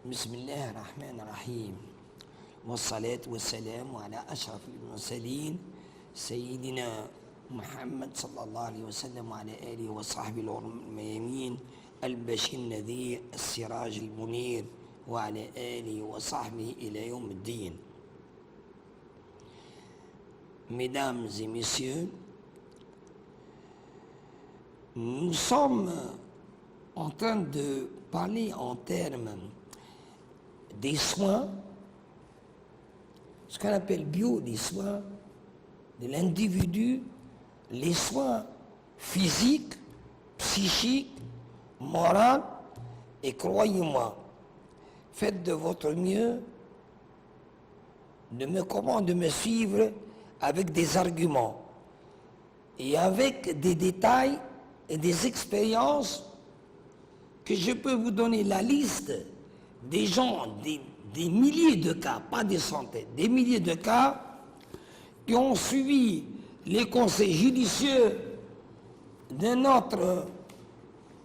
بسم الله الرحمن الرحيم والصلاة والسلام على أشرف المرسلين سيدنا محمد صلى الله عليه وسلم وعلى آله وصحبه الميامين البشير النذير السراج المنير وعلى آله وصحبه إلى يوم الدين. Mesdames et messieurs, nous sommes en train de parler en termes des soins, ce qu'on appelle bio, des soins de l'individu, les soins physiques, psychiques, moraux, et croyez-moi, faites de votre mieux de me suivre avec des arguments et avec des détails et des expériences que je peux vous donner la liste des gens, des milliers de cas, pas des centaines, des milliers de cas qui ont suivi les conseils judicieux de notre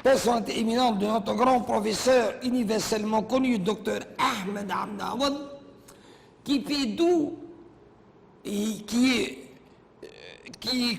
personnalité éminente, de notre grand professeur universellement connu, Dr Ahmed Abdawad, qui fait d'où et qui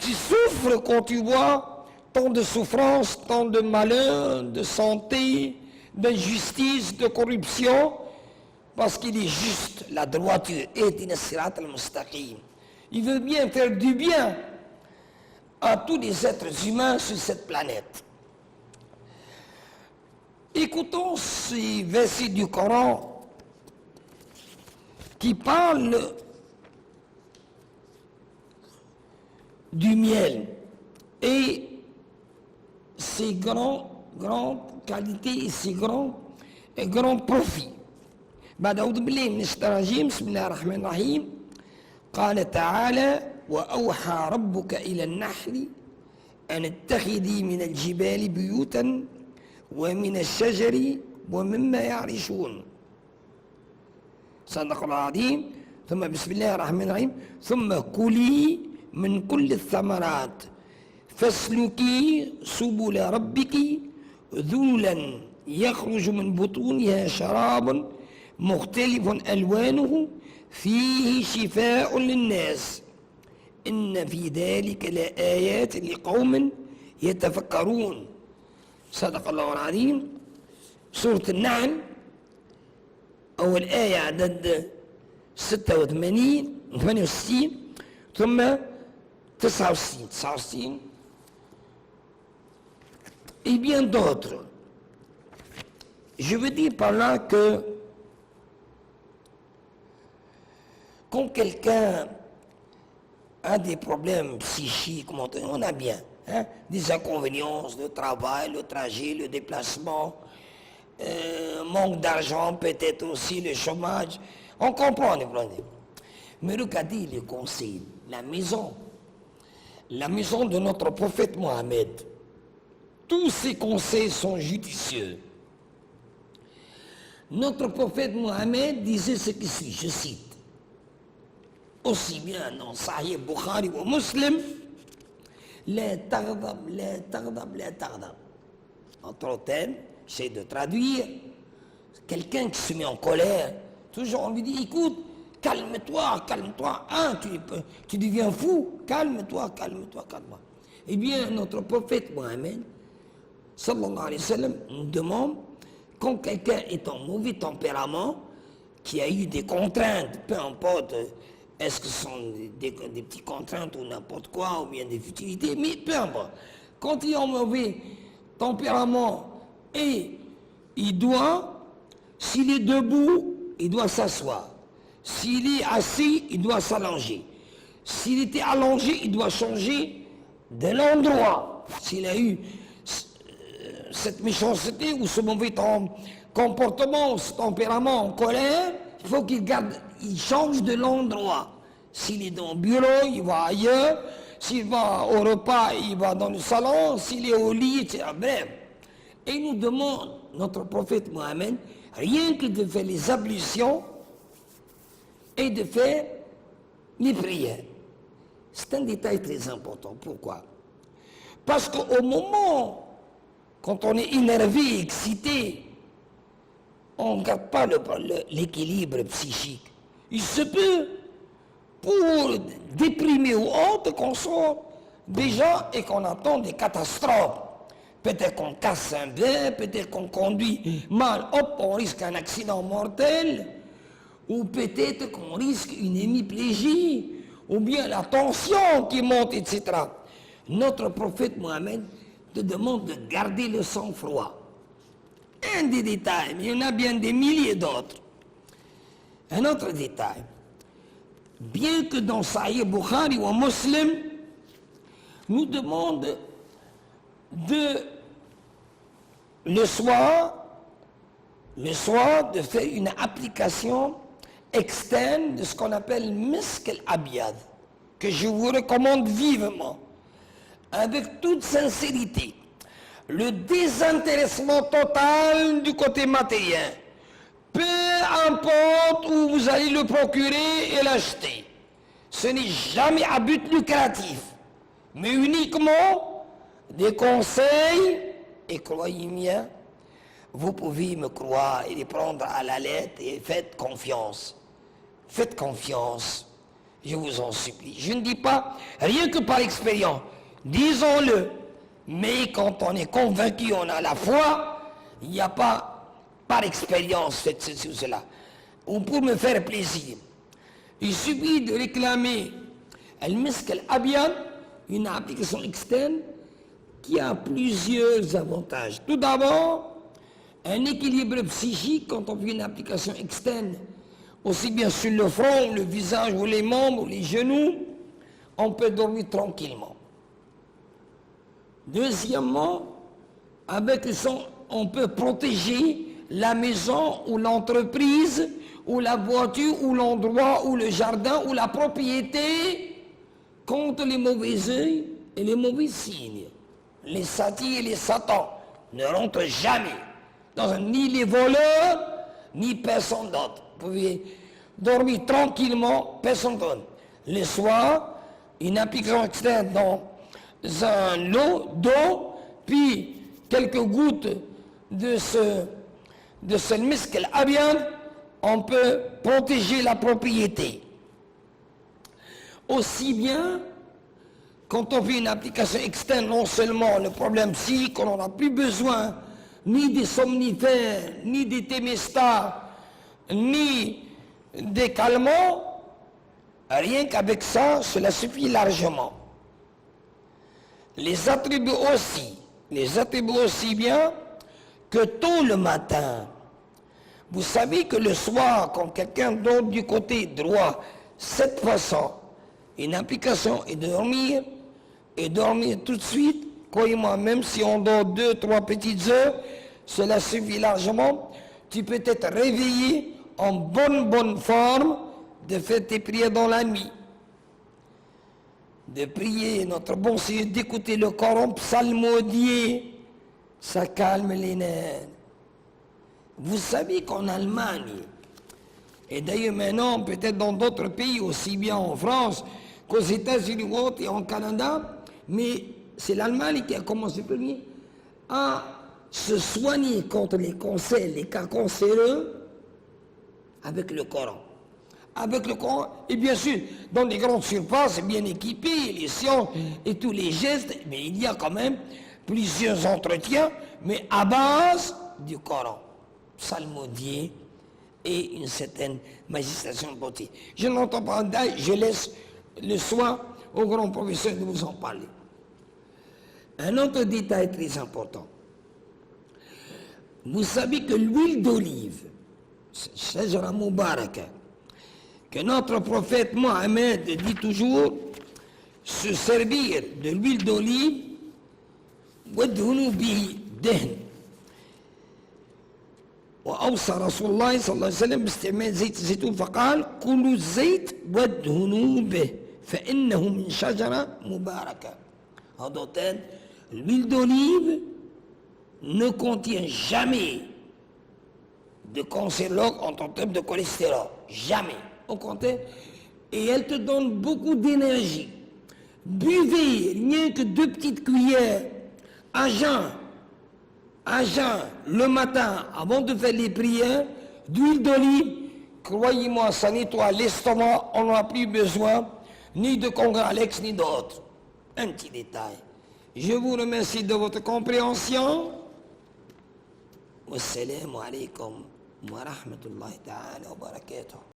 souffre quand tu vois tant de souffrance, tant de malheur, de santé, d'injustice, de corruption, parce qu'il est juste, la droiture, il veut bien faire du bien à tous les êtres humains sur cette planète. Écoutons ces versets du Coran qui parlent du miel et ses grandes qualités et ses grands profits. بعد أعوذ بالله من الشيطان الرجيم بسم الله الرحمن الرحيم قال تعالى وأوحى ربك إلى النحل أن اتخذي من الجبال بيوتا ومن الشجر ومما يعرشون صدق الله العظيم ثم بسم الله الرحمن الرحيم ثم كلي من كل الثمرات فاسلكي سبل ربك ذولا يخرج من بطونها شراب مختلف ألوانه فيه شفاء للناس إن في ذلك لآيات لقوم يتفكرون صدق الله العظيم. سورة النحل أول آية عدد 86 68 ثم 69 et bien d'autres. Je veux dire par là que quand quelqu'un a des problèmes psychiques, on a bien, des inconvénients, le travail, le trajet, le déplacement, manque d'argent, peut-être aussi le chômage, on comprend les problèmes. Mais regardez les conseils, la maison de notre prophète Mohammed, tous ces conseils sont judicieux. Notre prophète Mohammed disait ce qui suit, je cite, aussi bien dans Sahih Bukhari ou Muslim, la taghdab, la taghdab, la taghdab. Entre autres, j'essaie de traduire, quelqu'un qui se met en colère, toujours on lui dit, écoute, calme-toi, calme-toi, tu deviens fou, calme-toi. Eh bien, notre prophète Mohammed, sallallahu alayhi wa sallam, nous demande, quand quelqu'un est en mauvais tempérament, qui a eu des contraintes, peu importe, est-ce que ce sont des petites contraintes ou n'importe quoi, ou bien des futilités, mais peu importe. Quand il est en mauvais tempérament et il doit, s'il est debout, il doit s'asseoir. S'il est assis, il doit s'allonger. S'il était allongé, il doit changer de l'endroit. S'il a eu cette méchanceté ou ce mauvais comportement, ce tempérament en colère, il faut qu'il change de l'endroit. S'il est dans le bureau, il va ailleurs. S'il va au repas, il va dans le salon. S'il est au lit, etc. Bref. Et il nous demande, notre prophète Mohammed, rien que de faire les ablutions et de faire les prières. C'est un détail très important. Pourquoi? Parce qu'au moment, quand on est énervé, excité, on ne garde pas l'équilibre psychique. Il se peut, pour déprimer ou autre, qu'on sort déjà et qu'on attend des catastrophes. Peut-être qu'on casse un bain, peut-être qu'on conduit mal, hop, on risque un accident mortel, ou peut-être qu'on risque une hémiplégie, ou bien la tension qui monte, etc. Notre prophète Mohammed te demande de garder le sang-froid. Un des détails, mais il y en a bien des milliers d'autres. Un autre détail. Bien que dans Sahih Bukhari ou Muslim, nous demande le soir de faire une application externe de ce qu'on appelle Misk al-Abyad, que je vous recommande vivement, avec toute sincérité, le désintéressement total du côté matériel. Peu importe où vous allez le procurer et l'acheter, ce n'est jamais à but lucratif, mais uniquement des conseils, et croyez-moi, vous pouvez me croire et les prendre à la lettre et faites confiance. Faites confiance, je vous en supplie. Je ne dis pas rien que par expérience, disons-le, mais quand on est convaincu, on a la foi, il n'y a pas par expérience faites ceci ou cela, ou pour me faire plaisir. Il suffit de réclamer Al-Misk Al-Abyad, une application externe qui a plusieurs avantages. Tout d'abord, un équilibre psychique quand on fait une application externe, aussi bien sur le front, le visage ou les membres ou les genoux, on peut dormir tranquillement. Deuxièmement, avec le sang, on peut protéger la maison ou l'entreprise ou la voiture ou l'endroit ou le jardin ou la propriété contre les mauvais œils et les mauvais signes. Les satis et les satans ne rentrent jamais ni les voleurs ni personne d'autre. Vous pouvez dormir tranquillement, personne d'autre. Le soir, une application externe dans un lot d'eau, puis quelques gouttes de ce Misk al-Abyad, on peut protéger la propriété. Aussi bien, quand on fait une application externe, non seulement le problème psychique, on n'en a plus besoin ni des somnifères, ni des thémestats, ni des calmants, rien qu'avec ça, cela suffit largement. Les attributs aussi bien que tôt le matin. Vous savez que le soir, quand quelqu'un dort du côté droit, cette façon, une application est de dormir, et dormir tout de suite, croyez-moi, même si on dort 2-3 petites heures, cela suffit largement. Tu peux être réveillé en bonne forme de faire tes prières dans la nuit. De prier notre bon Seigneur, d'écouter le Coran psalmodier, ça calme les nerfs. Vous savez qu'en Allemagne, et d'ailleurs maintenant peut-être dans d'autres pays, aussi bien en France qu'aux États-Unis et en Canada, mais c'est l'Allemagne qui a commencé premier à se soigner contre les cancers, les cas cancéreux, avec le Coran. Avec le Coran, et bien sûr, dans les grandes surfaces, bien équipées, les sciences et tous les gestes, mais il y a quand même plusieurs entretiens, mais à base du Coran, psalmodier et une certaine magistration de beauté. Je n'entends pas d'ailleurs, je laisse le soin au grand professeur de vous en parler. Un autre détail très important. Vous savez que l'huile d'olive, Shajara Mubaraka, que notre prophète Mohammed dit toujours, se servir de l'huile d'olive, وَدْهُنُوا بِهِ دهن. وأوصى رسول الله صلى الله عليه وسلم باستعمال زيت الزيتون فقال كلوا الزيت وادهنوا به فإنه من شجرة مباركة. En d'autres termes, l'huile d'olive ne contient jamais de cancérologue en termes de cholestérol. Jamais. Au contraire. Et elle te donne beaucoup d'énergie. Buvez rien que 2 petites cuillères à jeun à jeun le matin avant de faire les prières, d'huile d'olive, croyez-moi, ça nettoie l'estomac, on n'a plus besoin ni de Congralex ni d'autres. Un petit détail. Je vous remercie de votre compréhension. Wassalamu alaikum wa rahmatullahi ta'ala wa barakatuh.